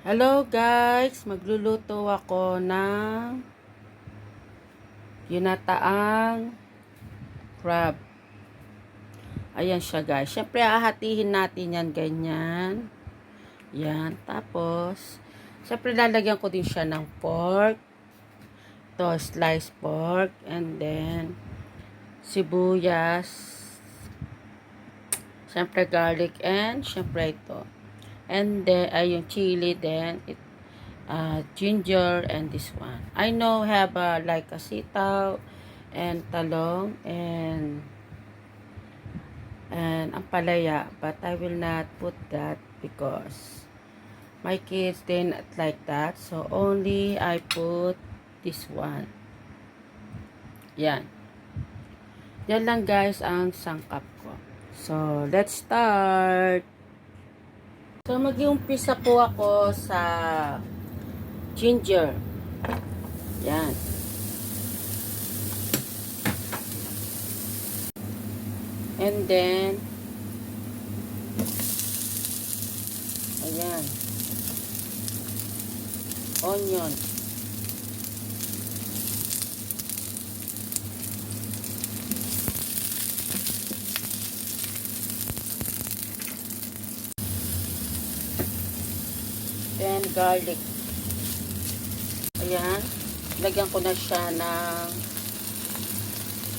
Hello guys, magluluto ako ng ginataang crab. Ayan siya guys. Siyempre hahatiin natin yan ganyan. Yan. Tapos, siyempre lalagyan ko din siya ng pork. Ito, sliced pork. And then, sibuyas. Siyempre garlic and siyempre ito. And then, ay yung chili then, ginger and this one. I know have like a sitaw and talong and ampalaya, but I will not put that because my kids they not like that, so only I put this one. Yan. Yan lang guys ang sangkap ko. So let's start. So mag-uumpisa po ako sa ginger. Yan. And then, ayan. Onion. Then, garlic. Ayan. Lagyan ko na siya ng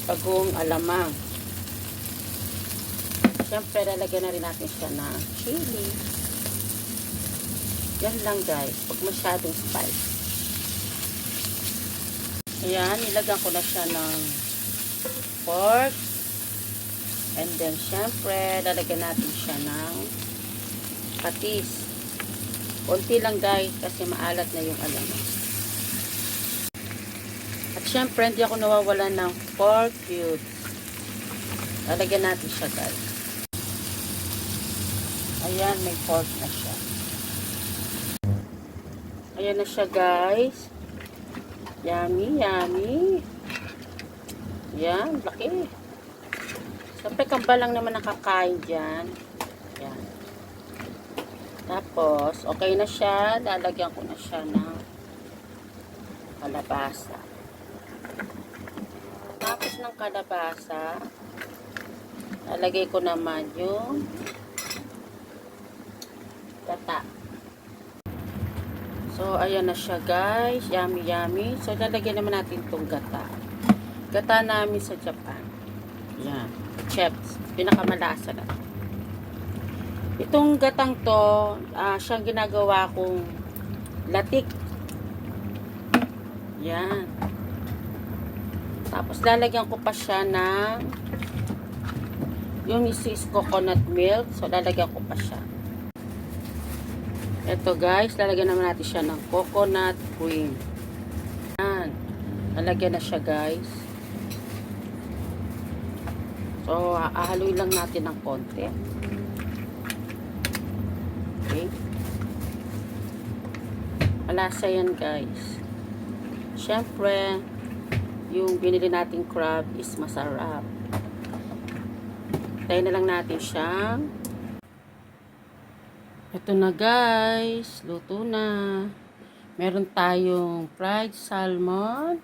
bagong alamang. Siyempre, lalagyan na rin natin siya ng chili. Yan lang guys. Huwag masyadong spice. Ayan. Nilagyan ko na siya ng pork. And then, siyempre, lalagyan natin siya ng patis. Konti lang guys kasi maalat na yung alamang. At syempre hindi ako nawawalan ng pork cubes. Lalagyan natin siya guys. Ayan, may pork na siya. Ayan na siya guys. Yummy, yummy. Yan, laki. Siyempre kamba lang naman nakakain dyan. Yan. Tapos, okay na siya. Lalagyan ko na siya ng kalabasa. Tapos ng kalabasa, lalagay ko naman yung gata. So, ayan na siya guys. Yummy, yummy. So, lalagyan naman natin itong gata. Gata namin sa Japan. Yan. Chips. Pinakamalasa na. Itong gatang to, siyang ginagawa kong latik. Yan. Tapos lalagyan ko pa siya ng yung is coconut milk. So lalagyan ko pa siya. Ito guys, lalagyan naman natin siya ng coconut cream. Yan. Lalagyan na siya guys. So hahaluin lang natin ng konti. Okay. Malasa yan guys. Siyempre, yung binili nating crab is masarap. Tayo na lang natin siyang. Ito na guys. Luto na. Meron tayong fried salmon.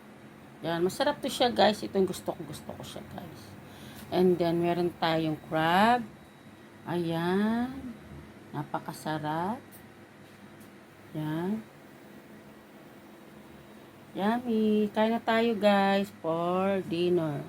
Yan. Masarap to siya guys. Ito yung gusto ko siya guys. And then, meron tayong crab. Ayan. Napakasarap. Yan. Yummy. Kain na tayo guys for dinner.